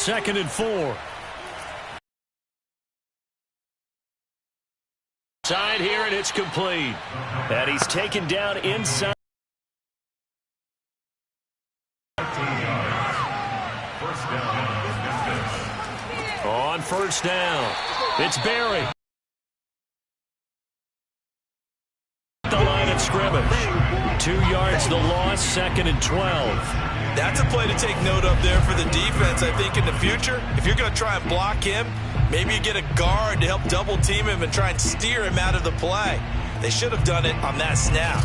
2nd and 4. Side here, and it's complete. And he's taken down inside. On first down, it's Barry. The line of scrimmage. 2 yards the loss, 2nd and 12. That's a play to take note of there for the defense, I think, in the future. If you're going to try and block him, maybe you get a guard to help double-team him and try and steer him out of the play. They should have done it on that snap.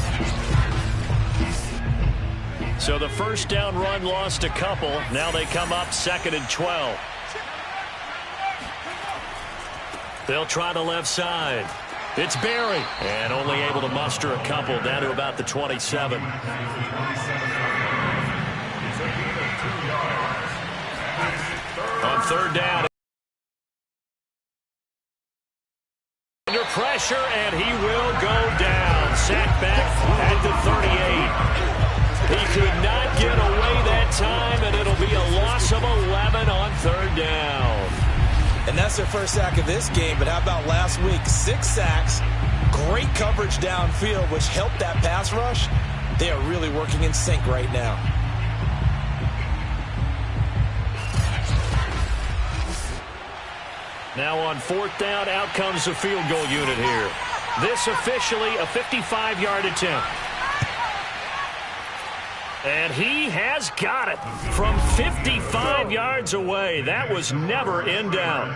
So the first down run lost a couple. Now they come up 2nd and 12. They'll try the left side. It's Barry. And only able to muster a couple down to about the 27. On third down. Under pressure, and he will go down. Sacked back at the 38. He could not get away that time, and it'll be a loss of 11 on third down. And that's their first sack of this game, but how about last week? 6 sacks, great coverage downfield, which helped that pass rush. They are really working in sync right now. Now on fourth down, out comes the field goal unit here. This officially a 55-yard attempt. And he has got it from 55 yards away. That was never in doubt.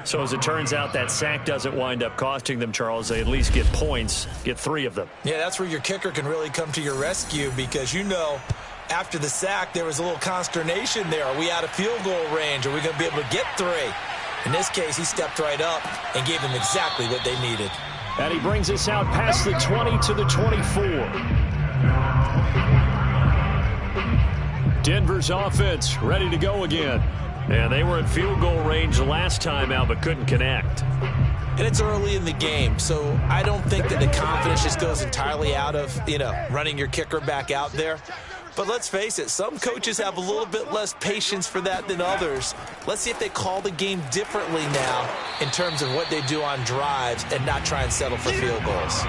So as it turns out, that sack doesn't wind up costing them, Charles. They at least get points, get 3 of them. Yeah, that's where your kicker can really come to your rescue, because you know after the sack there was a little consternation there. Are we out of field goal range? Are we going to be able to get 3? In this case, he stepped right up and gave them exactly what they needed. And he brings us out past the 20 to the 24. Denver's offense ready to go again. And they were at field goal range last time out, but couldn't connect. And it's early in the game, so I don't think that the confidence just goes entirely out of, running your kicker back out there. But let's face it, some coaches have a little bit less patience for that than others. Let's see if they call the game differently now in terms of what they do on drives and not try and settle for field goals.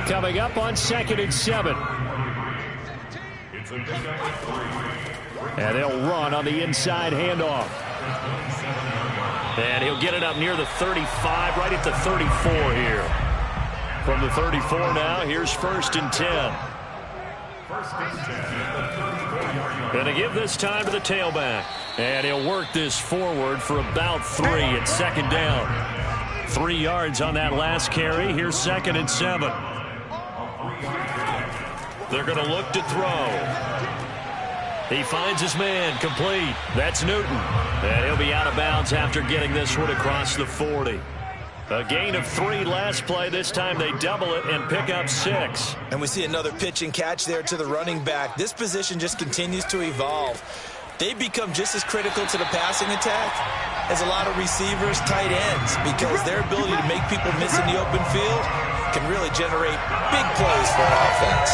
Coming up on 2nd and 7. And they'll run on the inside handoff. And he'll get it up near the 35, right at the 34 here. From the 34 now, here's 1st and 10. Going to give this time to the tailback. And he'll work this forward for about 3 at 2nd down. 3 yards on that last carry. Here's 2nd and 7. They're going to look to throw. He finds his man, complete. That's Newton. And he'll be out of bounds after getting this one across the 40. A gain of 3 last play. This time they double it and pick up 6. And we see another pitch and catch there to the running back. This position just continues to evolve. They become just as critical to the passing attack as a lot of receivers, tight ends, because their ability to make people miss in the open field can really generate big plays for an offense.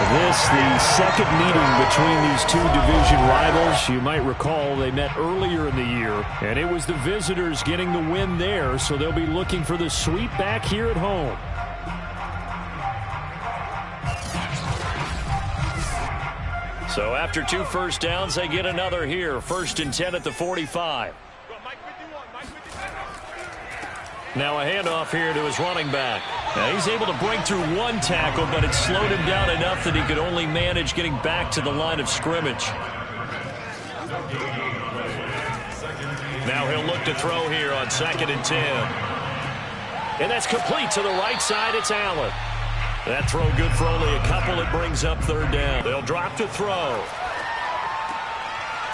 This, the second meeting between these two division rivals. You might recall they met earlier in the year, and it was the visitors getting the win there, so they'll be looking for the sweep back here at home. So after 2 first downs, they get another here. 1st and 10 at the 45. Now a handoff here to his running back. Now he's able to break through 1 tackle, but it slowed him down enough that he could only manage getting back to the line of scrimmage. Now he'll look to throw here on 2nd and 10. And that's complete to the right side. It's Allen. That throw good for only a couple. It brings up 3rd down. They'll drop to throw.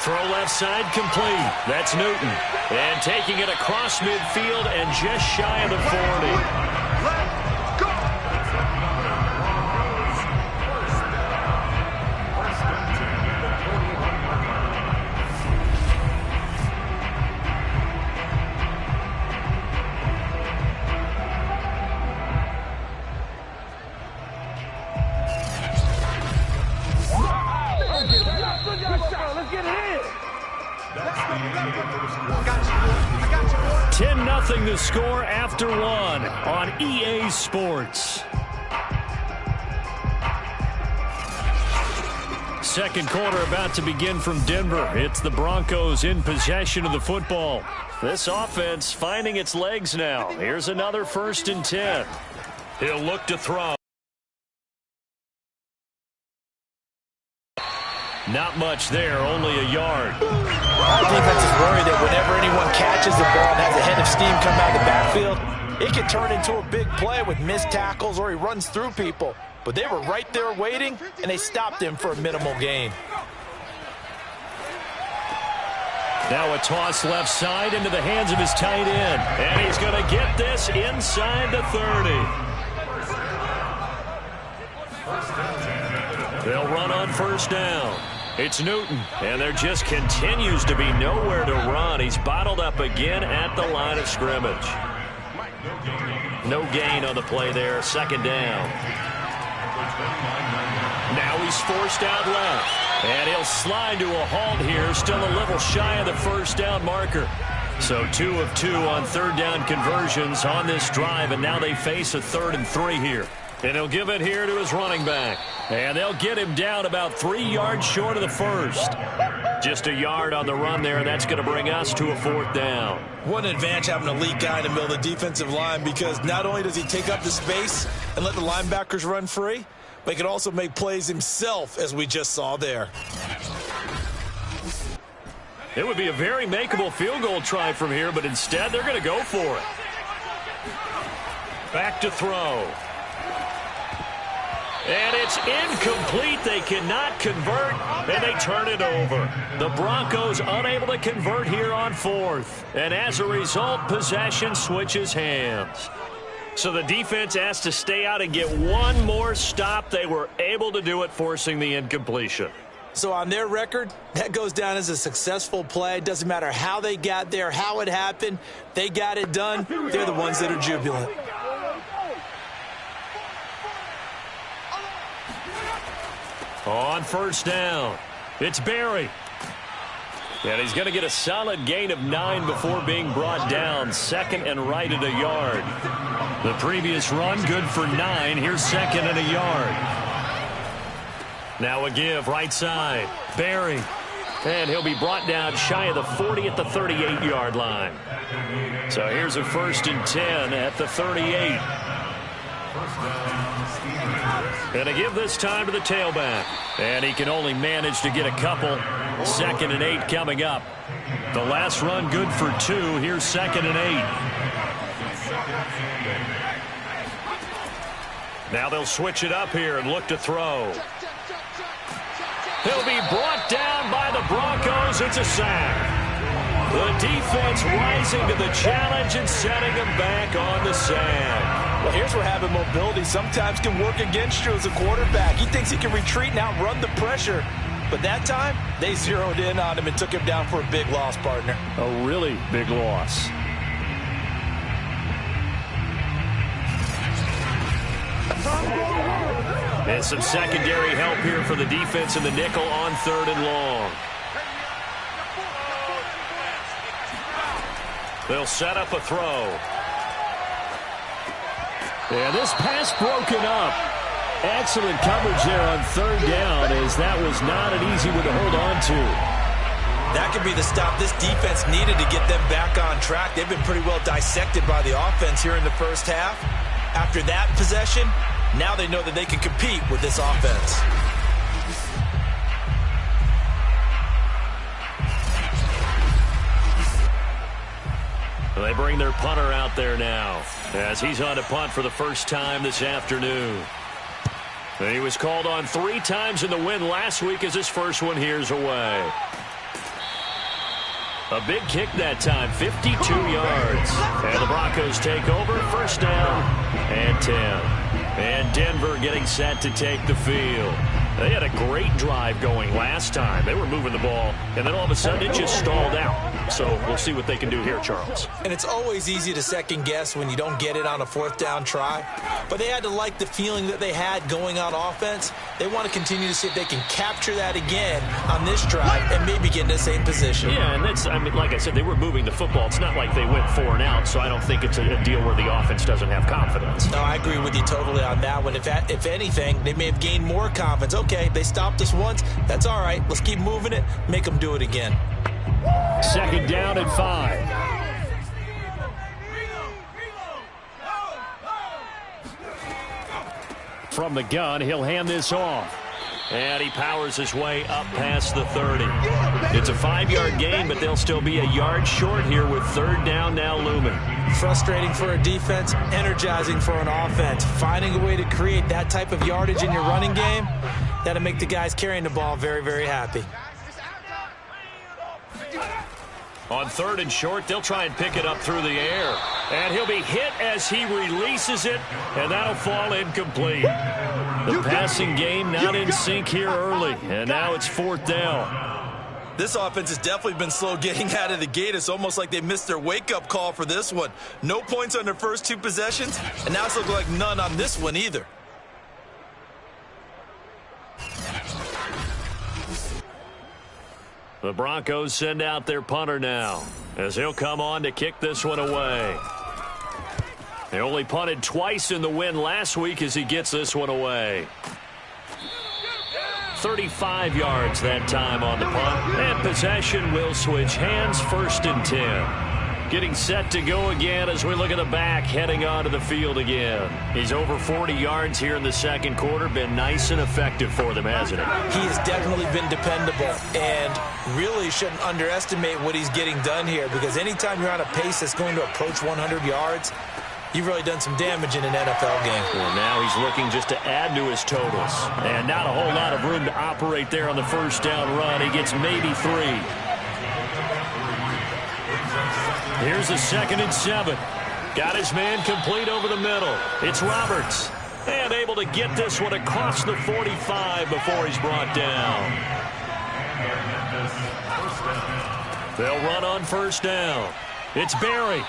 Throw left side complete. That's Newton. And taking it across midfield and just shy of the 40. 10-0 the score after one on EA Sports. Second quarter about to begin from Denver. It's the Broncos in possession of the football. This offense finding its legs now. Here's another 1st and 10. He'll look to throw. Not much there, only a yard. Our defense is worried that whenever anyone catches the ball and has a head of steam come out of the backfield, it can turn into a big play with missed tackles or he runs through people. But they were right there waiting, and they stopped him for a minimal gain. Now a toss left side into the hands of his tight end. And he's going to get this inside the 30. They'll run on 1st down. It's Newton, and there just continues to be nowhere to run. He's bottled up again at the line of scrimmage. No gain on the play there, 2nd down. Now he's forced out left, and he'll slide to a halt here, still a little shy of the 1st down marker. So 2 of 2 on 3rd down conversions on this drive, and now they face a 3rd and 3 here. And he'll give it here to his running back. And they'll get him down about 3 yards short of the 1st. Just a yard on the run there, and that's going to bring us to a 4th down. What an advantage having an elite guy in the middle of the defensive line, because not only does he take up the space and let the linebackers run free, but he can also make plays himself, as we just saw there. It would be a very makeable field goal try from here, but instead they're going to go for it. Back to throw. And it's incomplete. They cannot convert, and they turn it over. The Broncos unable to convert here on 4th. And as a result, possession switches hands. So the defense has to stay out and get one more stop. They were able to do it, forcing the incompletion. So on their record, that goes down as a successful play. It doesn't matter how they got there, how it happened. They got it done. They're the ones that are jubilant. On 1st down, it's Barry. And he's going to get a solid gain of 9 before being brought down. 2nd and right at a yard. The previous run, good for 9. Here's 2nd and a yard. Now a give, right side. Barry. And he'll be brought down shy of the 40 at the 38-yard line. So here's a 1st and 10 at the 38. And a give this time to the tailback. And he can only manage to get a couple. 2nd and 8 coming up. The last run good for 2. Here's 2nd and 8. Now they'll switch it up here and look to throw. He'll be brought down by the Broncos. It's a sack. The defense rising to the challenge and setting him back on the sack. Well, here's where having mobility sometimes can work against you as a quarterback. He thinks he can retreat and outrun the pressure. But that time, they zeroed in on him and took him down for a big loss, partner. A really big loss. And some secondary help here for the defense in the nickel on 3rd and long. They'll set up a throw. Yeah, this pass broken up. Excellent coverage there on 3rd down, as that was not an easy one to hold on to. That could be the stop this defense needed to get them back on track. They've been pretty well dissected by the offense here in the 1st half. After that possession, now they know that they can compete with this offense. They bring their punter out there now, as he's on to punt for the first time this afternoon. And he was called on 3 times in the win last week, as his first one here's away. A big kick that time, 52 yards. And the Broncos take over, 1st down and 10. And Denver getting set to take the field. They had a great drive going last time. They were moving the ball, and then all of a sudden it just stalled out. So we'll see what they can do here, Charles. And it's always easy to second guess when you don't get it on a 4th down try. But they had to like the feeling that they had going on offense. They want to continue to see if they can capture that again on this drive and maybe get in the same position. Yeah, and that's, I mean, like I said, they were moving the football. It's not like they went 4 and out, so I don't think it's a deal where the offense doesn't have confidence. No, I agree with you totally on that one. If anything, they may have gained more confidence. Okay, they stopped us once. That's all right. Let's keep moving it. Make them do it again. 2nd down and 5. From the gun, he'll hand this off. And he powers his way up past the 30. It's a 5-yard gain, but they'll still be a yard short here with 3rd down now looming. Frustrating for a defense, energizing for an offense. Finding a way to create that type of yardage in your running game, that'll make the guys carrying the ball very, very happy. On 3rd and short, they'll try and pick it up through the air. And he'll be hit as he releases it, and that'll fall incomplete. The passing game not in sync here early, and now it's 4th down. This offense has definitely been slow getting out of the gate. It's almost like they missed their wake-up call for this one. No points on their first 2 possessions, and now it's looking like none on this one either. The Broncos send out their punter now, as he'll come on to kick this one away. They only punted twice in the win last week as he gets this one away. 35 yards that time on the punt, and possession will switch hands. 1st and 10. Getting set to go again as we look at the back heading onto the field again. He's over 40 yards here in the 2nd quarter. Been nice and effective for them, hasn't he? He has definitely been dependable, and really shouldn't underestimate what he's getting done here, because anytime you're on a pace that's going to approach 100 yards, you've really done some damage in an NFL game. Well, now he's looking just to add to his totals. And not a whole lot of room to operate there on the 1st down run. He gets maybe 3. Here's a 2nd and 7. Got his man complete over the middle. It's Roberts. And able to get this one across the 45 before he's brought down. They'll run on 1st down. It's Berry.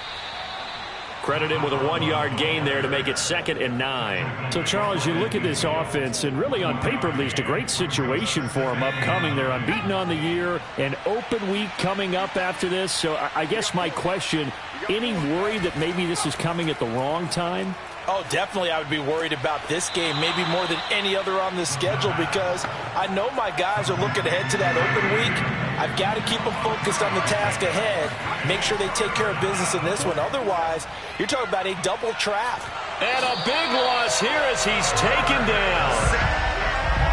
Credit him with a 1-yard gain there to make it 2nd and 9. So, Charles, you look at this offense, and really on paper, at least, a great situation for them upcoming. They're unbeaten on the year, an open week coming up after this. So I guess my question, any worry that maybe this is coming at the wrong time? Oh, definitely I would be worried about this game, maybe more than any other on the schedule, because I know my guys are looking ahead to that open week. I've got to keep them focused on the task ahead, make sure they take care of business in this one. Otherwise, you're talking about a double trap. And a big loss here as he's taken down.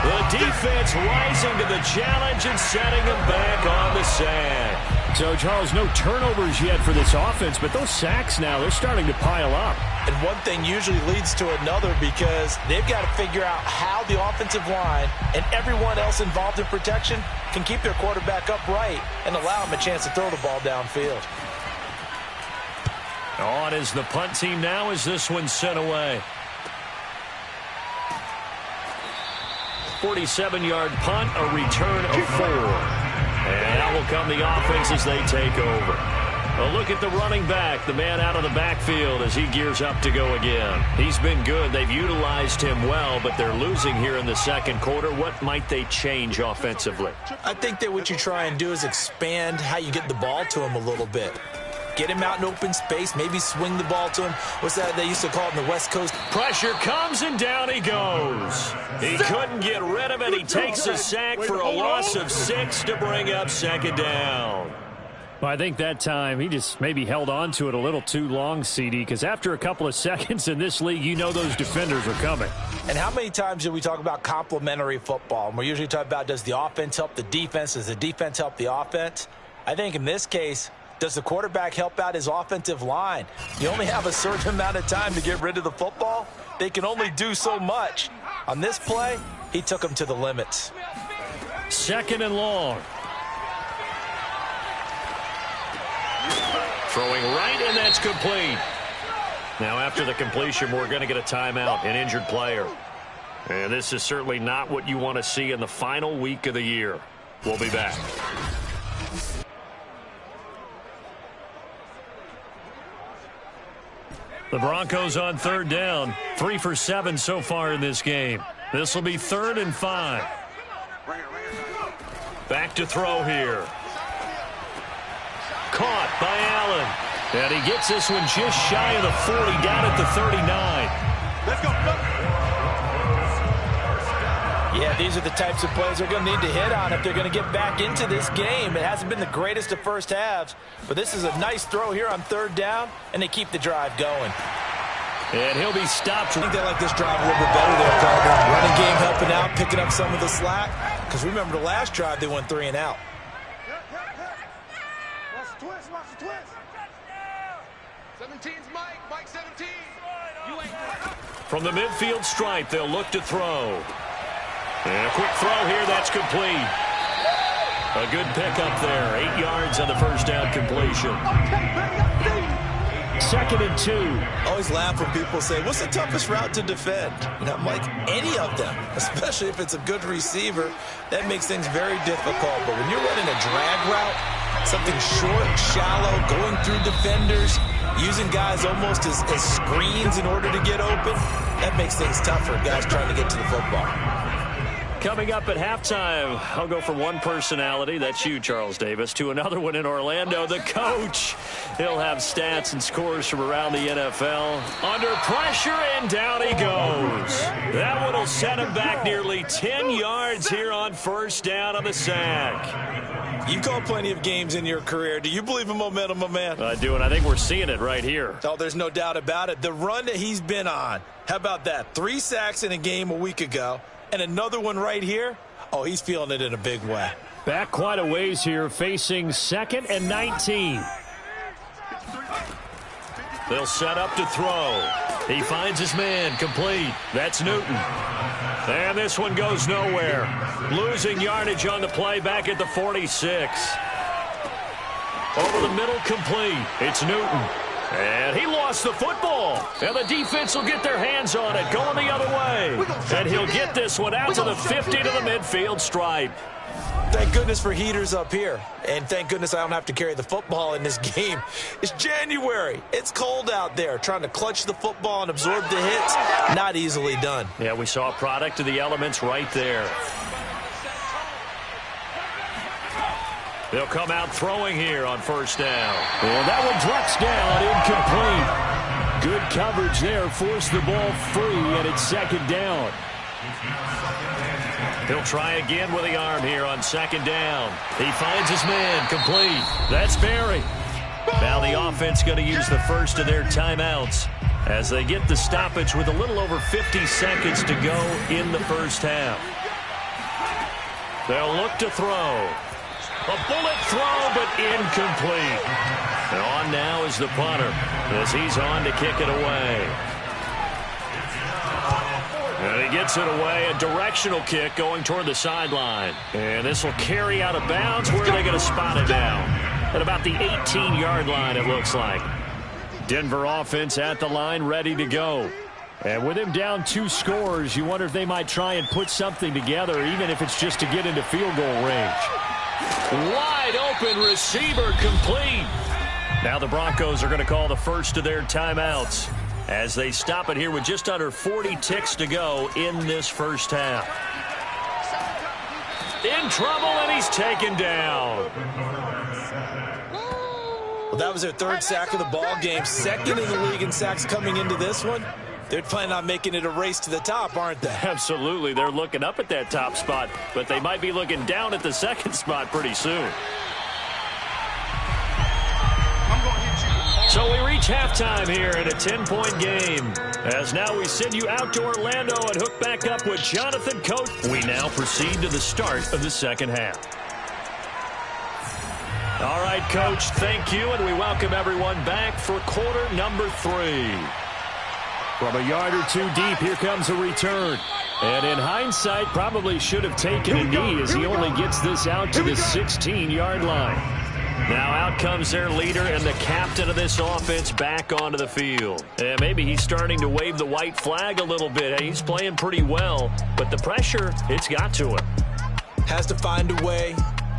The defense rising to the challenge and setting him back on the sack. So, Charles, no turnovers yet for this offense, but those sacks now, they're starting to pile up. And one thing usually leads to another, because they've got to figure out how the offensive line and everyone else involved in protection can keep their quarterback upright and allow him a chance to throw the ball downfield. On is the punt team now as this one's sent away. 47-yard punt, a return of 4. And out will come the offense as they take over. A look at the running back, the man out of the backfield as he gears up to go again. He's been good. They've utilized him well, but they're losing here in the 2nd quarter. What might they change offensively? I think that what you try and do is expand how you get the ball to him a little bit. Get him out in open space, maybe swing the ball to him. What's that they used to call it in the West Coast? Pressure comes, and down he goes. He couldn't get rid of it. He takes a sack for a loss of 6 to bring up 2nd down. Well, I think that time he just maybe held on to it a little too long, CD, because after a couple of seconds in this league, you know those defenders are coming. And how many times do we talk about complementary football? And we're usually talking about, does the offense help the defense? Does the defense help the offense? I think in this case, does the quarterback help out his offensive line? You only have a certain amount of time to get rid of the football. They can only do so much. On this play, he took them to the limits. 2nd and long. Throwing right, and that's complete. Now, after the completion, we're going to get a timeout, an injured player. And this is certainly not what you want to see in the final week of the year. We'll be back. The Broncos on 3rd down. 3 for 7 so far in this game. This will be 3rd and 5. Back to throw here. Caught by Allen. And he gets this one just shy of the 40, down at the 39. Let's go. Yeah, these are the types of plays they're going to need to hit on if they're going to get back into this game. It hasn't been the greatest of first halves, but this is a nice throw here on 3rd down, and they keep the drive going. And he'll be stopped. I think they like this drive a little bit better there, Carter. Running game helping out, picking up some of the slack. Because remember, the last drive, they went 3 and out. Watch the twist. Watch the twist. 17's Mike. Mike 17. From the midfield stripe, they'll look to throw. And a quick throw here, that's complete. A good pickup there. 8 yards on the first down completion. 2nd and 2. Always laugh when people say, what's the toughest route to defend? And I'm like, any of them, especially if it's a good receiver. That makes things very difficult. But when you're running a drag route, something short, shallow, going through defenders, using guys almost as screens in order to get open, that makes things tougher, guys trying to get to the football. Coming up at halftime, I'll go from one personality, that's you, Charles Davis, to another one in Orlando, the coach. He'll have stats and scores from around the NFL. Under pressure, and down he goes. That one will set him back nearly 10 yards here on 1st down on the sack. You've called plenty of games in your career. Do you believe in momentum, my man? I do, and I think we're seeing it right here. Oh, there's no doubt about it. The run that he's been on, how about that? 3 sacks in a game a week ago. And another one right here. Oh, he's feeling it in a big way. Back quite a ways here, facing 2nd and 19. They'll set up to throw. He finds his man, complete. That's Newton. And this one goes nowhere. Losing yardage on the play back at the 46. Over the middle, complete. It's Newton. And he lost the football. And the defense will get their hands on it, going the other way. And he'll get this one out to the 50 to the midfield stripe. Thank goodness for heaters up here. And thank goodness I don't have to carry the football in this game. It's January. It's cold out there. Trying to clutch the football and absorb the hits, not easily done. Yeah, we saw a product of the elements right there. They'll come out throwing here on 1st down. And that one drops down, incomplete. Good coverage there, forced the ball free, and it's 2nd down. He'll try again with the arm here on 2nd down. He finds his man, complete. That's Barry. Now the offense going to use the first of their timeouts as they get the stoppage with a little over 50 seconds to go in the first half. They'll look to throw. A bullet throw, but incomplete. And on now is the punter as he's on to kick it away. And he gets it away, a directional kick going toward the sideline. And this will carry out of bounds. Where are they going to spot it now? At about the 18-yard line, it looks like. Denver offense at the line, ready to go. And with him down 2 scores, you wonder if they might try and put something together, even if it's just to get into field goal range. Wide open receiver, complete. Now the Broncos are going to call the first of their timeouts as they stop it here with just under 40 ticks to go in this first half. In trouble, and he's taken down. Well, that was their 3rd sack of the ball game. 2nd in the league in sacks coming into this one. They're planning on making it a race to the top, aren't they? Absolutely. They're looking up at that top spot, but they might be looking down at the 2nd spot pretty soon. So we reach halftime here in a 10-point game. As now we send you out to Orlando and hook back up with Jonathan Coach. We now proceed to the start of the 2nd half. All right, Coach, thank you, and we welcome everyone back for quarter number 3. From a yard or 2 deep, here comes a return. And in hindsight, probably should have taken a knee as he only gets this out to the 16-yard line. Now out comes their leader and the captain of this offense back onto the field. And maybe he's starting to wave the white flag a little bit. He's playing pretty well, but the pressure, it's got to him. Has to find a way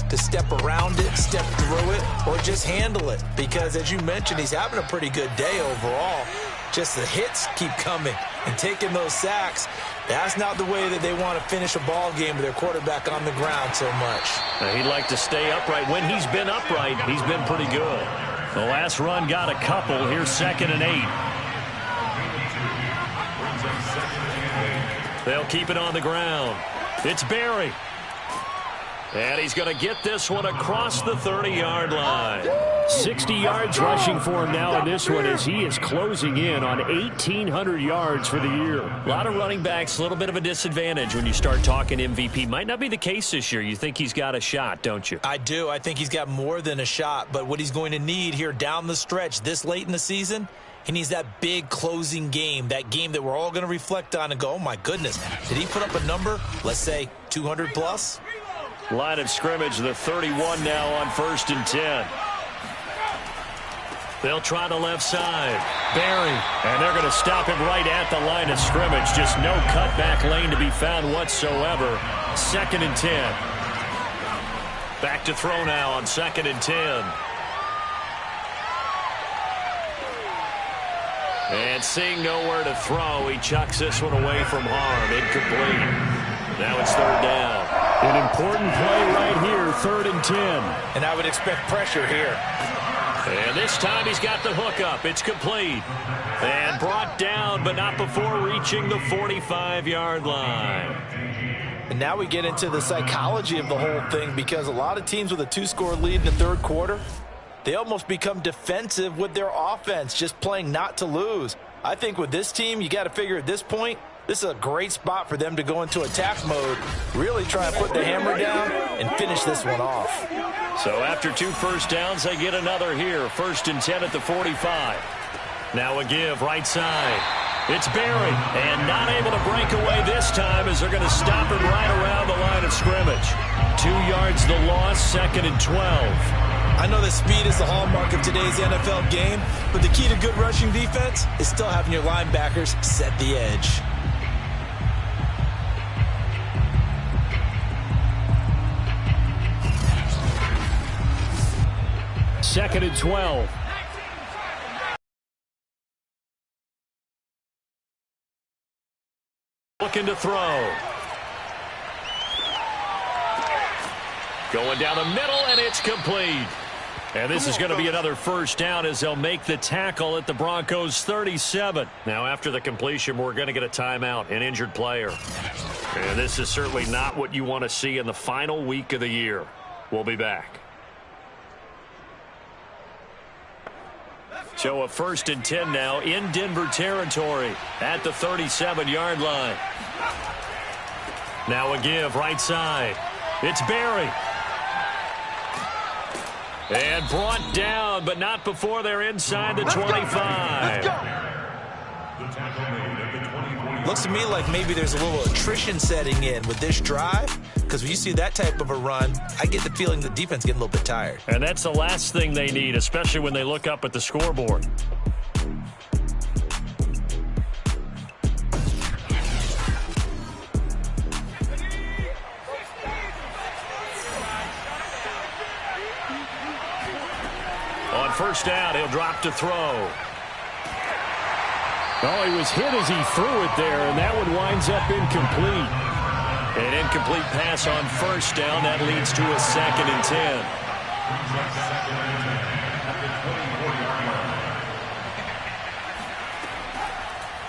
to step around it, step through it, or just handle it. Because as you mentioned, he's having a pretty good day overall. Just the hits keep coming. And taking those sacks, that's not the way that they want to finish a ball game with their quarterback on the ground so much. He'd like to stay upright. When he's been upright, he's been pretty good. The last run got a couple. Here's 2nd and 8. They'll keep it on the ground. It's Barry. And he's going to get this one across the 30-yard line. 60 yards rushing for him now in this one as he is closing in on 1,800 yards for the year. A lot of running backs, a little bit of a disadvantage when you start talking MVP. Might not be the case this year. You think he's got a shot, don't you? I do. I think he's got more than a shot. But what he's going to need here down the stretch this late in the season, he needs that big closing game, that game that we're all going to reflect on and go, oh, my goodness, did he put up a number, let's say 200 plus? Line of scrimmage, the 31 now on 1st and 10. They'll try the left side. Barry. And they're going to stop him right at the line of scrimmage. Just no cutback lane to be found whatsoever. 2nd and 10. Back to throw now on 2nd and 10. And seeing nowhere to throw, he chucks this one away from harm. Incomplete. Now it's 3rd down. An important play right here, 3rd and 10. And I would expect pressure here. And this time he's got the hook up. It's complete. And brought down, but not before reaching the 45-yard line. And now we get into the psychology of the whole thing, because a lot of teams with a 2-score lead in the 3rd quarter, they almost become defensive with their offense, just playing not to lose. I think with this team, you got to figure at this point, this is a great spot for them to go into attack mode, really try and put the hammer down and finish this one off. So after 2 first downs, they get another here. 1st and 10 at the 45. Now a give right side. It's Barry, and not able to break away this time as they're going to stop him right around the line of scrimmage. 2 yards the loss, 2nd and 12. I know that speed is the hallmark of today's NFL game, but the key to good rushing defense is still having your linebackers set the edge. Second and 12. Looking to throw. Going down the middle, and it's complete. And this is going to be another first down as they'll make the tackle at the Broncos' 37. Now, after the completion, we're going to get a timeout, an injured player. And this is certainly not what you want to see in the final week of the year. We'll be back. So a 1st and 10 now in Denver territory at the 37-yard line. Now a give right side. It's Barry. And brought down, but not before they're inside the 25. Looks to me like maybe there's a little attrition setting in with this drive, because when you see that type of a run, I get the feeling the defense getting a little bit tired. And that's the last thing they need, especially when they look up at the scoreboard. On 1st down, he'll drop to throw. Oh, he was hit as he threw it there, and that one winds up incomplete. An incomplete pass on 1st down. That leads to a 2nd and 10.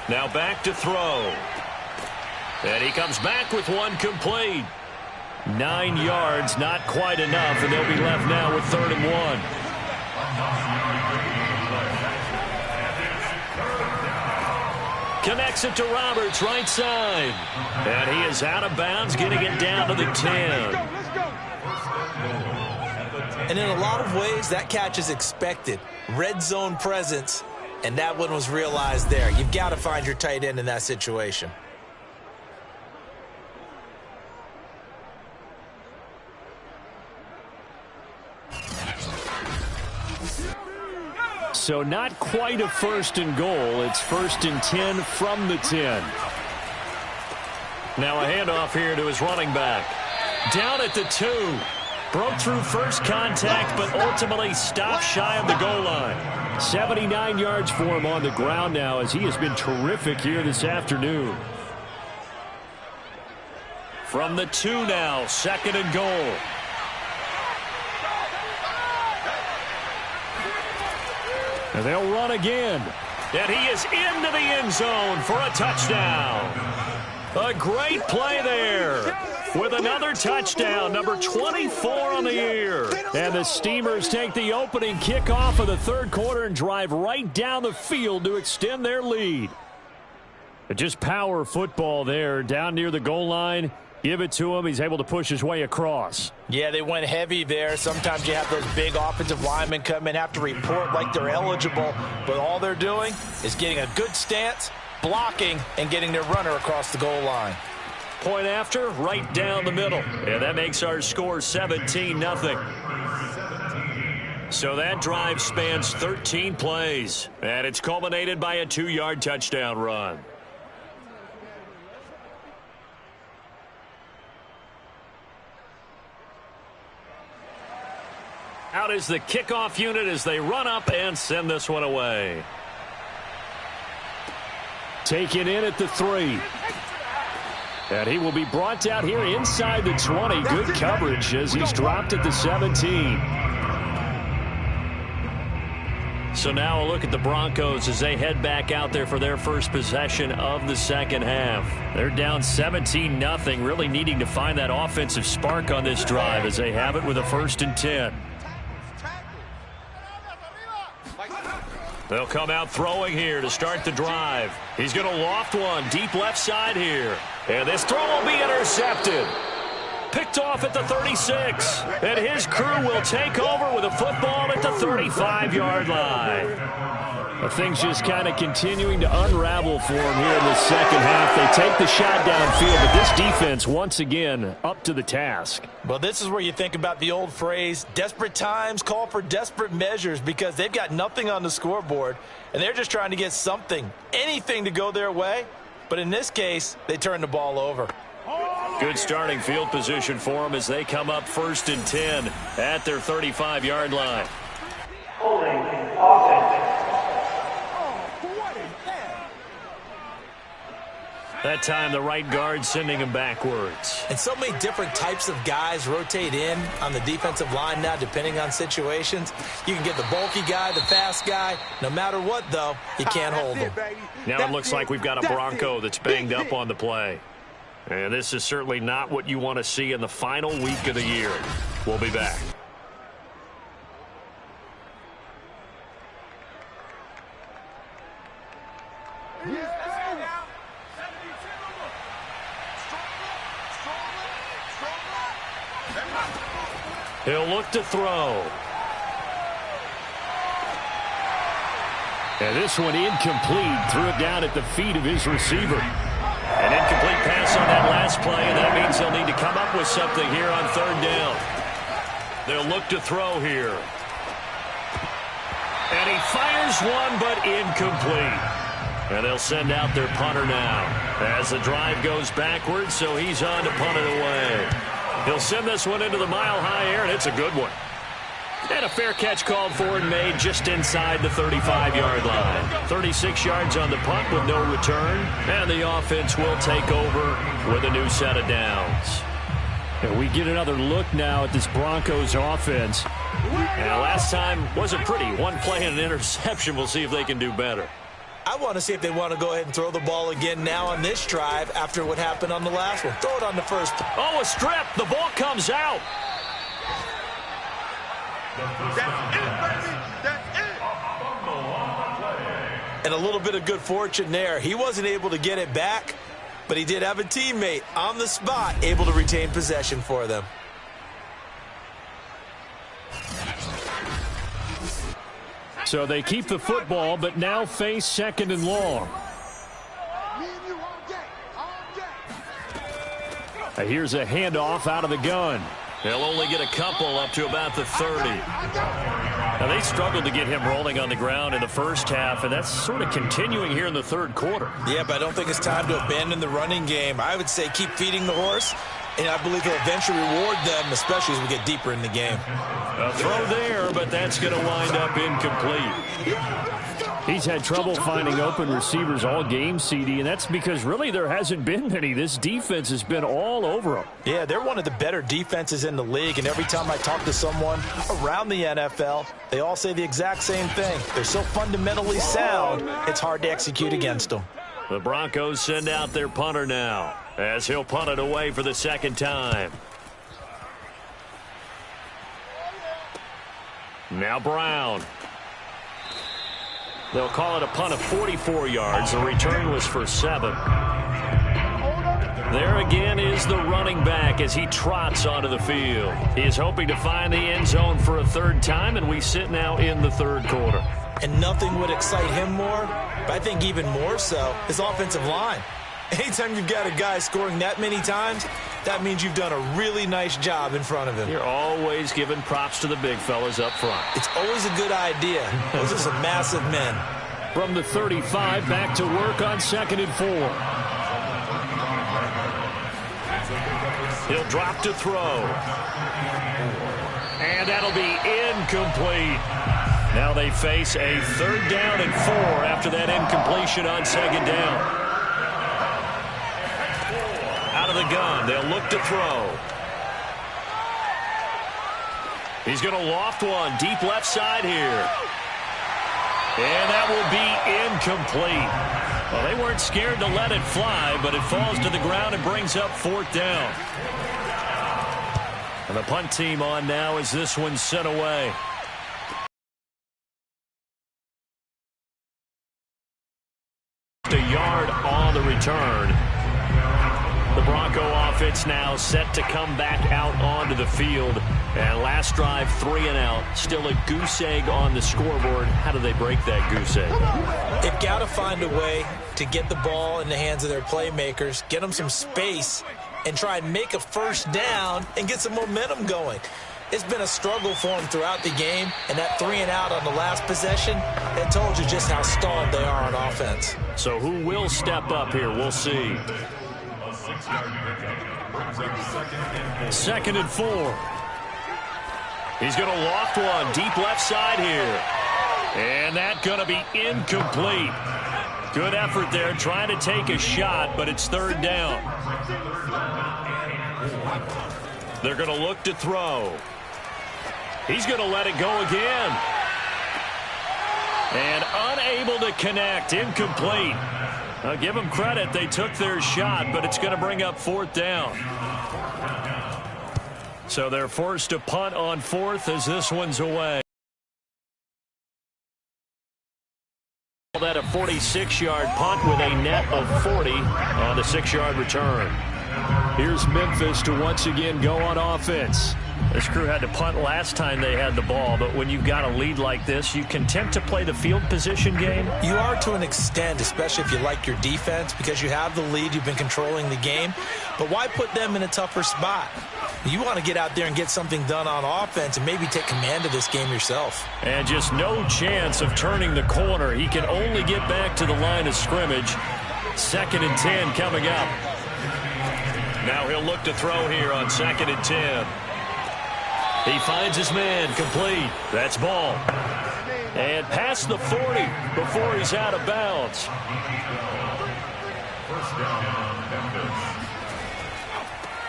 Now back to throw. And he comes back with one complete. 9 yards, not quite enough, and they'll be left now with 3rd and 1. Connects it to Roberts, right side. And he is out of bounds, getting it down to the 10. And in a lot of ways, that catch is expected. Red zone presence, and that one was realized there. You've got to find your tight end in that situation. So not quite a 1st and goal. It's 1st and 10 from the 10. Now a handoff here to his running back. Down at the 2. Broke through first contact, but ultimately stopped shy of the goal line. 79 yards for him on the ground now, as he has been terrific here this afternoon. From the 2 now, 2nd and goal. And they'll run again. And he is into the end zone for a touchdown. A great play there with another touchdown, number 24 on the year. And the Steamers take the opening kickoff of the third quarter and drive right down the field to extend their lead. Just power football there down near the goal line. Give it to him. He's able to push his way across. Yeah, they went heavy there. Sometimes you have those big offensive linemen come in, have to report like they're eligible, but all they're doing is getting a good stance, blocking, and getting their runner across the goal line. Point after, right down the middle. And that makes our score 17-0. So that drive spans 13 plays, and it's culminated by a 2-yard touchdown run. Out is the kickoff unit as they run up and send this one away. Taken in at the 3. And he will be brought down here inside the 20. Good coverage as he's dropped at the 17. So now a look at the Broncos as they head back out there for their first possession of the second half. They're down 17-0, really needing to find that offensive spark on this drive as they have it with a 1st and 10. They'll come out throwing here to start the drive. He's going to loft one deep left side here. And this throw will be intercepted. Picked off at the 36. And his crew will take over with a football at the 35-yard line. Things just kind of continuing to unravel for him here in the second half. They take the shot downfield, but this defense, once again, up to the task. Well, this is where you think about the old phrase, desperate times call for desperate measures, because they've got nothing on the scoreboard, and they're just trying to get something, anything to go their way. But in this case, they turn the ball over. Good starting field position for them as they come up 1st and 10 at their 35-yard line. Holding offense. That time the right guard sending him backwards. And so many different types of guys rotate in on the defensive line now, depending on situations. You can get the bulky guy, the fast guy. No matter what, though, you can't hold them. Now it looks like we've got a Bronco that's banged up on the play. And this is certainly not what you want to see in the final week of the year. We'll be back. He'll look to throw. And this one incomplete. Threw it down at the feet of his receiver. An incomplete pass on that last play, and that means they'll need to come up with something here on 3rd down. They'll look to throw here. And he fires one, but incomplete. And they'll send out their punter now as the drive goes backwards, so he's on to punt it away. He'll send this one into the mile-high air, and it's a good one. And a fair catch called for and made just inside the 35-yard line. 36 yards on the punt with no return, and the offense will take over with a new set of downs. And we get another look now at this Broncos offense. And last time wasn't pretty. One play and an interception. We'll see if they can do better. I want to see if they want to go ahead and throw the ball again now on this drive after what happened on the last one. Throw it on the first. Oh, a strip. The ball comes out. That's it, baby. That's it. And a little bit of good fortune there. He wasn't able to get it back, but he did have a teammate on the spot able to retain possession for them. So they keep the football, but now face 2nd and long. Here's a handoff out of the gun. They'll only get a couple up to about the 30. Now, they struggled to get him rolling on the ground in the first half, and that's sort of continuing here in the third quarter. Yeah, but I don't think it's time to abandon the running game. I would say keep feeding the horse And I believe he'll eventually reward them, especially as we get deeper in the game. A throw there, but that's going to wind up incomplete. He's had trouble finding open receivers all game, CD, and that's because really there hasn't been many. This defense has been all over them. Yeah, they're one of the better defenses in the league, and every time I talk to someone around the NFL, they all say the exact same thing. They're so fundamentally sound, it's hard to execute against them. The Broncos send out their punter now, as he'll punt it away for the second time. Now Brown. They'll call it a punt of 44 yards. The return was for 7. There again is the running back as he trots onto the field. He is hoping to find the end zone for a third time, and we sit now in the third quarter. And nothing would excite him more, but I think even more so, his offensive line. Anytime you've got a guy scoring that many times, that means you've done a really nice job in front of him. You're always giving props to the big fellas up front. It's always a good idea. Those are some massive men. From the 35, back to work on 2nd and 4. He'll drop to throw. And that'll be incomplete. Now they face a 3rd down and 4 after that incompletion on 2nd down. Out of the gun, they'll look to throw. He's going to loft one deep left side here. And that will be incomplete. Well, they weren't scared to let it fly, but it falls to the ground and brings up 4th down. And the punt team on now as this one's sent away. A yard on the return. The Bronco offense now set to come back out onto the field. And last drive, 3 and out. Still a goose egg on the scoreboard. How do they break that goose egg? They've got to find a way to get the ball in the hands of their playmakers, get them some space, and try and make a first down and get some momentum going. It's been a struggle for them throughout the game, and that 3 and out on the last possession, that told you just how stalled they are on offense. So who will step up here? We'll see. 2nd and 4. He's going to loft one deep left side here. And that's going to be incomplete. Good effort there trying to take a shot, but it's 3rd down. They're going to look to throw. He's going to let it go again. And unable to connect. Incomplete. I'll give them credit. They took their shot, but it's going to bring up 4th down. So they're forced to punt on 4th as this one's away. That a 46-yard punt with a net of 40 on the 6-yard return. Here's Memphis to once again go on offense. This crew had to punt last time they had the ball, but when you've got a lead like this, you content to play the field position game? You are to an extent, especially if you like your defense, because you have the lead, you've been controlling the game. But why put them in a tougher spot? You want to get out there and get something done on offense and maybe take command of this game yourself. And just no chance of turning the corner. He can only get back to the line of scrimmage. 2nd and 10 coming up. Now he'll look to throw here on 2nd and 10. He finds his man complete. That's ball. And past the 40 before he's out of bounds.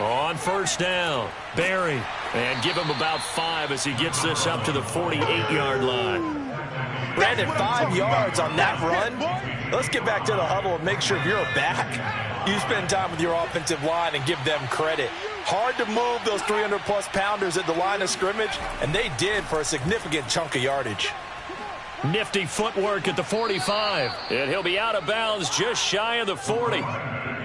On 1st down, Barry. And give him about 5 as he gets this up to the 48-yard line. Brandon, 5 yards on that run. Let's get back to the huddle and make sure if you're a back, you spend time with your offensive line and give them credit. Hard to move those 300-plus pounders at the line of scrimmage, and they did for a significant chunk of yardage. Nifty footwork at the 45. And he'll be out of bounds just shy of the 40.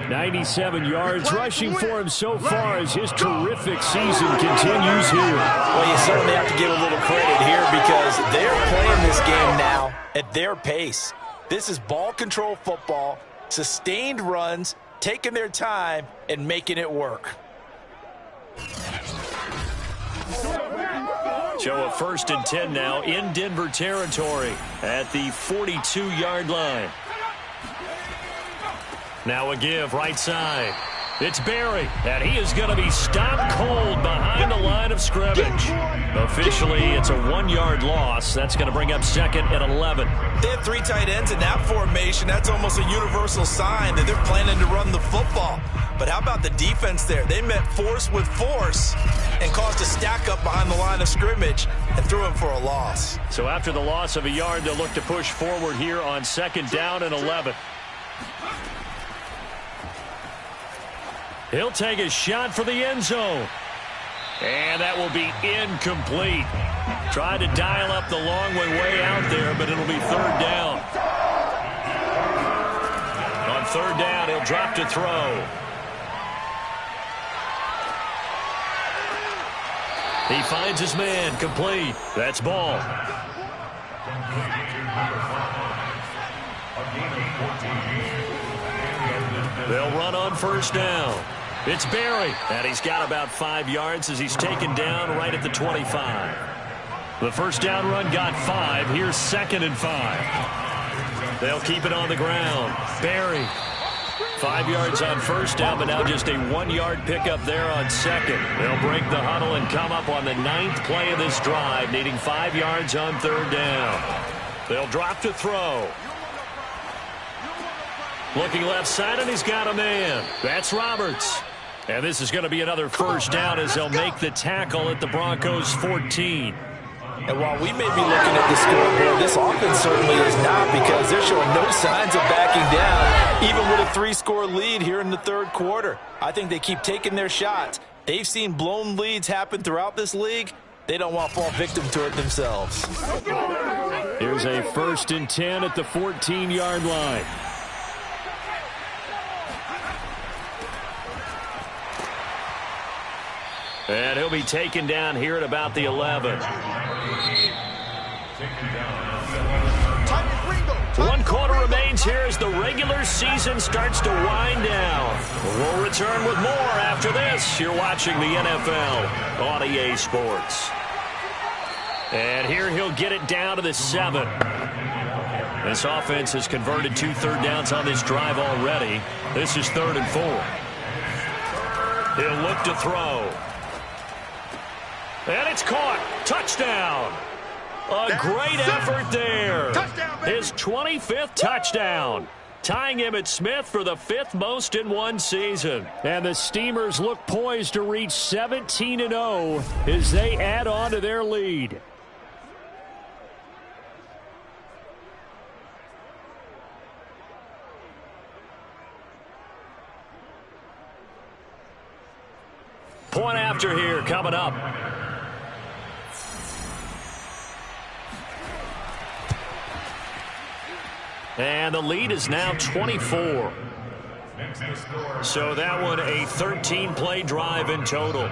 97 yards rushing for him so far as his terrific season continues here. Well, you certainly have to give a little credit here because they're playing this game now at their pace. This is ball control football, sustained runs, taking their time and making it work. So a 1st and 10 now in Denver territory at the 42-yard line. Now a give right side. It's Barry, and he is going to be stopped cold behind the line of scrimmage. Officially, it's a 1-yard loss. That's going to bring up second and 11. They have 3 tight ends in that formation. That's almost a universal sign that they're planning to run the football. But how about the defense there? They met force with force and caused a stack up behind the line of scrimmage and threw him for a loss. So after the loss of a yard, they'll look to push forward here on second down and 11. He'll take a shot for the end zone. And that will be incomplete. Tried to dial up the long way out there, but it'll be third down. On third down, he'll drop to throw. He finds his man, complete. That's ball. They'll run on first down. It's Barry, and he's got about 5 yards as he's taken down right at the 25. The first down run got 5. Here's second and 5. They'll keep it on the ground. Barry, 5 yards on first down, but now just a 1-yard pickup there on second. They'll break the huddle and come up on the 9th play of this drive, needing 5 yards on third down. They'll drop to throw. Looking left side, and he's got a man. That's Roberts. And this is going to be another first down as they'll make the tackle at the Broncos' 14. And while we may be looking at the scoreboard, this offense certainly is not, because they're showing no signs of backing down, even with a 3-score lead here in the third quarter. I think they keep taking their shots. They've seen blown leads happen throughout this league. They don't want to fall victim to it themselves. Here's a 1st and 10 at the 14-yard line. And he'll be taken down here at about the 11. 1 quarter remains here as the regular season starts to wind down. We'll return with more after this. You're watching the NFL on EA Sports. And here he'll get it down to the 7. This offense has converted 2 third downs on this drive already. This is 3rd and 4. He'll look to throw. And it's caught. Touchdown. A great effort there. His 25th touchdown, tying Emmitt Smith for the 5th most in one season. And the Steamers look poised to reach 17-0 as they add on to their lead. Point after here coming up. And the lead is now 24. So that one a 13-play drive in total.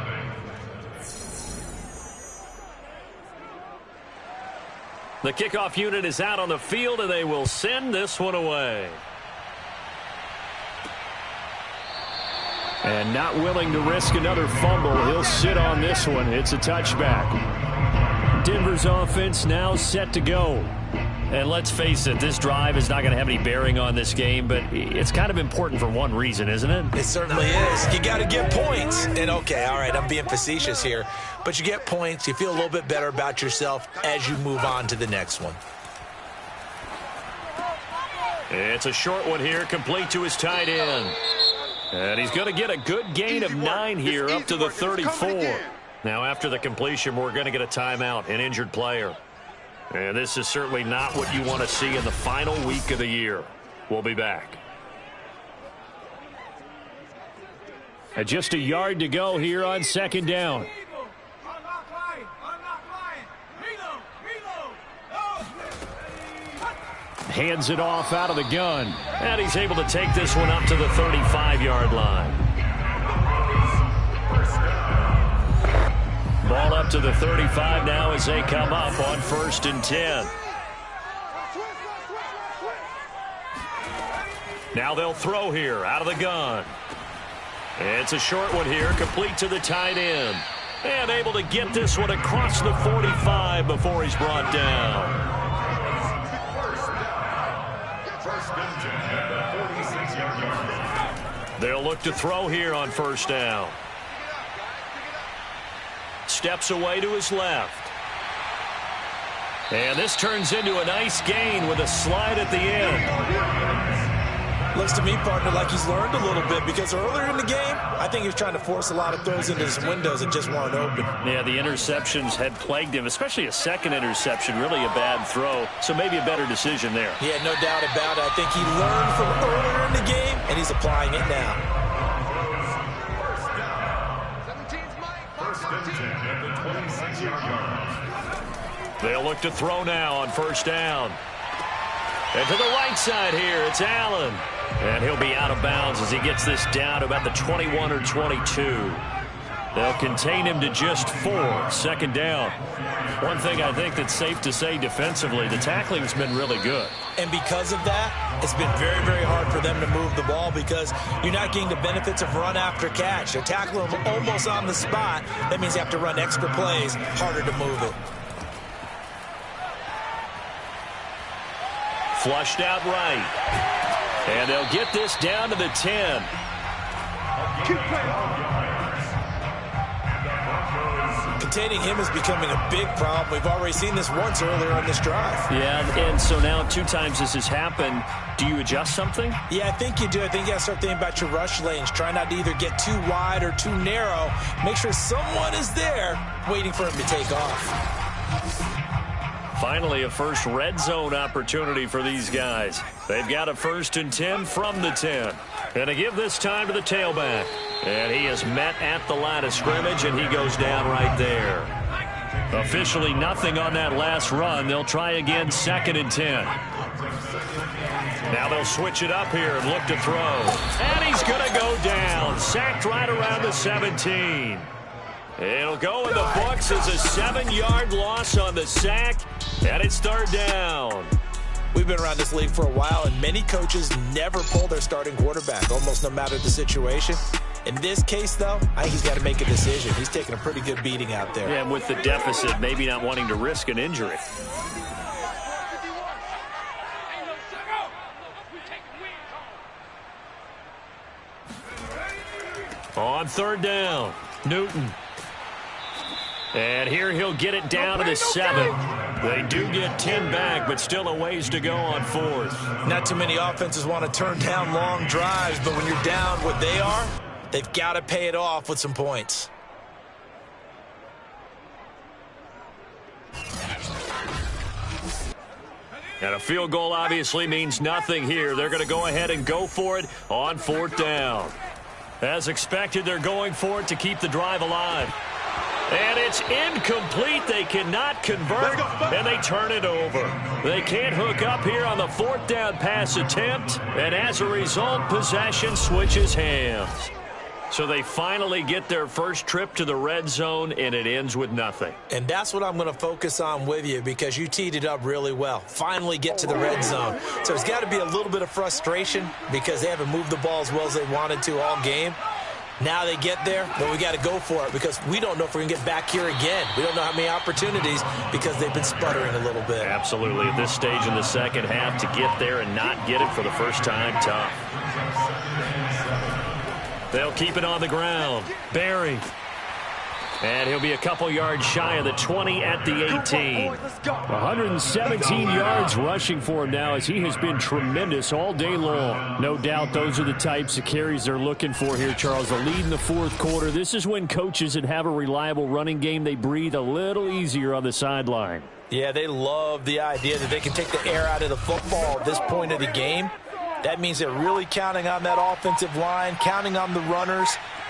The kickoff unit is out on the field, and they will send this one away. And not willing to risk another fumble, he'll sit on this one. It's a touchback. Denver's offense now set to go. And let's face it, this drive is not going to have any bearing on this game, but it's kind of important for one reason, isn't it? It certainly is. You got to get points. And, okay, all right, I'm being facetious here. But you get points, you feel a little bit better about yourself as you move on to the next one. It's a short one here, complete to his tight end. And he's going to get a good gain of 9 here up to the 34. Now, after the completion, we're going to get a timeout, an injured player. And this is certainly not what you want to see in the final week of the year. We'll be back. And just a yard to go here on second down. Hands it off out of the gun. And he's able to take this one up to the 35-yard line. Ball up to the 35 now as they come up on 1st and 10. Now they'll throw here out of the gun. It's a short one here, complete to the tight end. And able to get this one across the 45 before he's brought down. They'll look to throw here on first down. Steps away to his left. And this turns into a nice gain with a slide at the end. Looks to me, partner, like he's learned a little bit, because earlier in the game, I think he was trying to force a lot of throws into some windows that just weren't open. Yeah, the interceptions had plagued him, especially a second interception, really a bad throw. So maybe a better decision there. Yeah, no doubt about it. I think he learned from earlier in the game, and he's applying it now. First and 10 at the 26-yard line. They'll look to throw now on first down. And to the right side here, it's Allen. And he'll be out of bounds as he gets this down to about the 21 or 22. They'll contain him to just 4. Second down. One thing I think that's safe to say defensively, the tackling's been really good. And because of that, it's been very, very hard for them to move the ball because you're not getting the benefits of run after catch. They're tackling him almost on the spot. That means you have to run extra plays, harder to move it. Flushed out right. And they'll get this down to the 10. Containing him is becoming a big problem. We've already seen this once earlier on this drive. Yeah, and so now 2 times this has happened. Do you adjust something? Yeah, I think you do. I think you got to start thinking about your rush lanes. Try not to either get too wide or too narrow. Make sure someone is there waiting for him to take off. Finally, a first red zone opportunity for these guys. They've got a 1st and 10 from the 10. And to give this time to the tailback. And he is met at the line of scrimmage, and he goes down right there. Officially nothing on that last run. They'll try again, 2nd and 10. Now they'll switch it up here and look to throw. And he's going to go down. Sacked right around the 17. It'll go in the books as a 7-yard loss on the sack, and it's 3rd down. We've been around this league for a while, and many coaches never pull their starting quarterback, almost no matter the situation. In this case, though, I think he's got to make a decision. He's taking a pretty good beating out there. Yeah, and with the deficit, maybe not wanting to risk an injury. On 3rd down, Newton. And here he'll get it down to the 7. They do get 10 back, but still a ways to go on 4th. Not too many offenses want to turn down long drives, but when you're down what they are, they've got to pay it off with some points. And a field goal obviously means nothing here. They're going to go ahead and go for it on 4th down. As expected, they're going for it to keep the drive alive. And it's incomplete. They cannot convert, and they turn it over. They can't hook up here on the 4th down pass attempt, and as a result, possession switches hands. So they finally get their first trip to the red zone, and it ends with nothing. And that's what I'm going to focus on with you because you teed it up really well. Finally get to the red zone. So there's got to be a little bit of frustration because they haven't moved the ball as well as they wanted to all game. Now they get there, but we got to go for it because we don't know if we're going to get back here again. We don't know how many opportunities because they've been sputtering a little bit. Absolutely. At this stage in the second half, to get there and not get it for the first time, tough. They'll keep it on the ground. Barry. And he'll be a couple yards shy of the 20 at the 18. 117 yards rushing for him now as he has been tremendous all day long. No doubt those are the types of carries they're looking for here, Charles. The lead in the 4th quarter. This is when coaches that have a reliable running game, they breathe a little easier on the sideline. Yeah, they love the idea that they can take the air out of the football at this point of the game. That means they're really counting on that offensive line, counting on the runners,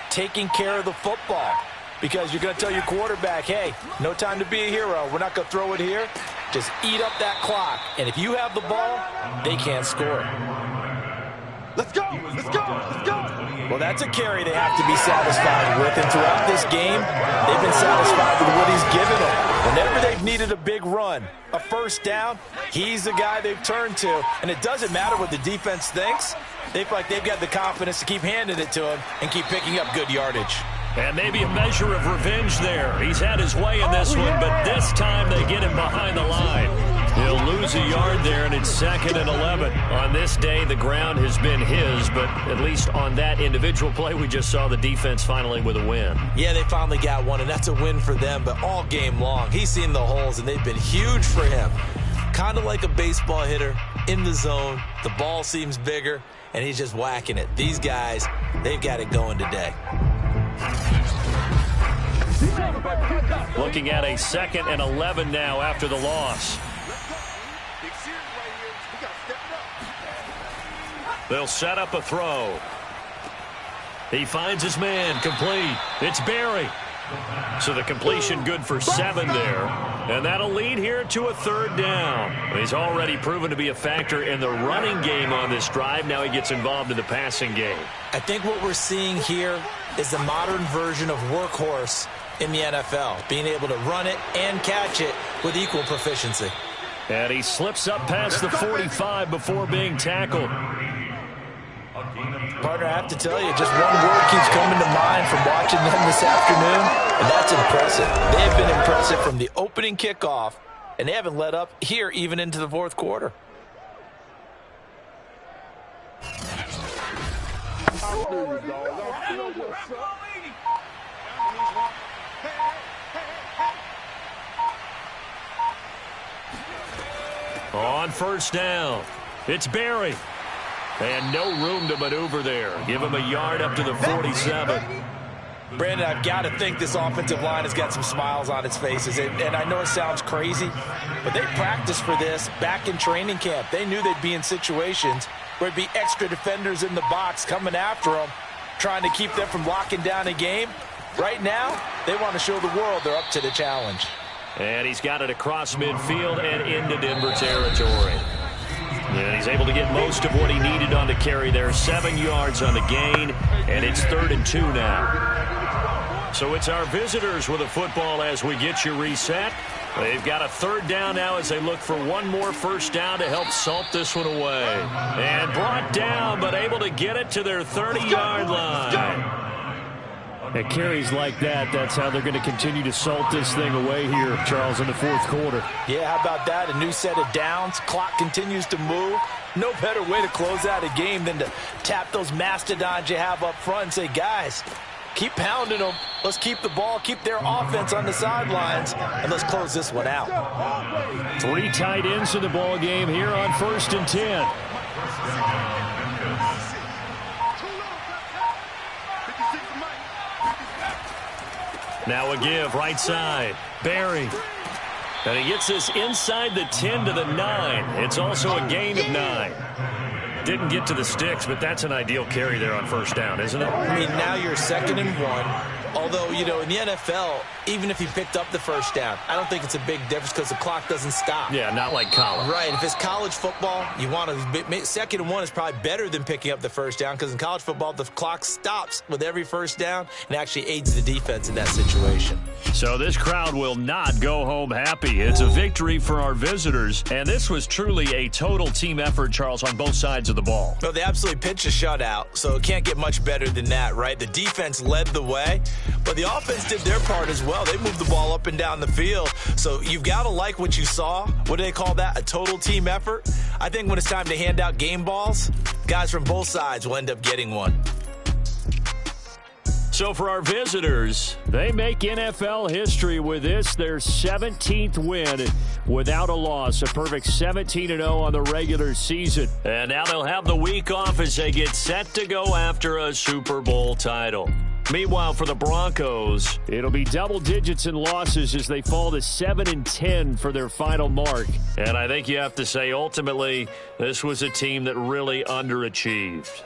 taking care of the football. Because you're going to tell your quarterback, hey, no time to be a hero. We're not going to throw it here. Just eat up that clock. And if you have the ball, they can't score. Let's go! Let's go! Let's go! Well, that's a carry they have to be satisfied with. And throughout this game, they've been satisfied with what he's given them. Whenever they've needed a big run, a 1st down, he's the guy they've turned to. And it doesn't matter what the defense thinks. They feel like they've got the confidence to keep handing it to him and keep picking up good yardage. And maybe a measure of revenge there. He's had his way in this one, but this time they get him behind the line. He'll lose a yard there, and it's 2nd and 11. On this day, the ground has been his, but at least on that individual play, we just saw the defense finally with a win. Yeah, they finally got one, and that's a win for them, but all game long, he's seen the holes, and they've been huge for him. Kind of like a baseball hitter in the zone. The ball seems bigger, and he's just whacking it. These guys, they've got it going today. Looking at a 2nd and 11 now after the loss. They'll set up a throw. He finds his man, complete. It's Barry. So the completion good for 7 there. And that'll lead here to a 3rd down. He's already proven to be a factor in the running game on this drive. Now he gets involved in the passing game. I think what we're seeing here is the modern version of workhorse in the NFL, being able to run it and catch it with equal proficiency. And he slips up past the 45 before being tackled. Partner, I have to tell you, just one word keeps coming to mind from watching them this afternoon, and that's impressive. They have been impressive from the opening kickoff, and they haven't let up here even into the 4th quarter. On 1st down, it's Barry. And no room to maneuver there. Give him a yard up to the 47. Brandon, I've got to think this offensive line has got some smiles on its faces. And I know it sounds crazy, but they practiced for this back in training camp. They knew they'd be in situations where there'd be extra defenders in the box coming after them, trying to keep them from locking down a game. Right now, they want to show the world they're up to the challenge. And he's got it across midfield and into Denver territory. And he's able to get most of what he needed on the carry there. 7 yards on the gain, and it's 3rd and 2 now. So it's our visitors with a football as we get you reset. They've got a 3rd down now as they look for one more 1st down to help salt this one away. And brought down, but able to get it to their 30-yard line. At carries like that, that's how they're going to continue to salt this thing away here, Charles, in the 4th quarter. Yeah, how about that? A new set of downs. Clock continues to move. No better way to close out a game than to tap those mastodons you have up front and say, guys, keep pounding them. Let's keep the ball, keep their offense on the sidelines, and let's close this one out. 3 tight ends in the ball game here on 1st and 10. Now a give, right side. Barry. And he gets this inside the 10 to the 9. It's also a gain of 9. Didn't get to the sticks, but that's an ideal carry there on 1st down, isn't it? I mean, now you're 2nd and 1. Although, you know, in the NFL, even if he picked up the 1st down, I don't think it's a big difference because the clock doesn't stop. Yeah, not like college. Right. If it's college football, you want to 2nd and 1 is probably better than picking up the 1st down because in college football, the clock stops with every 1st down and actually aids the defense in that situation. So this crowd will not go home happy. It's a victory for our visitors, and this was truly a total team effort, Charles, on both sides of the ball. No, they absolutely pitched a shutout, so it can't get much better than that, right? The defense led the way, but the offense did their part as well. They moved the ball up and down the field, so you've got to like what you saw. What do they call that? A total team effort? I think when it's time to hand out game balls, guys from both sides will end up getting one. So for our visitors, they make NFL history with this, their 17th win without a loss. A perfect 17-0 on the regular season. And now they'll have the week off as they get set to go after a Super Bowl title. Meanwhile, for the Broncos, it'll be double digits in losses as they fall to 7-10 for their final mark. And I think you have to say, ultimately, this was a team that really underachieved.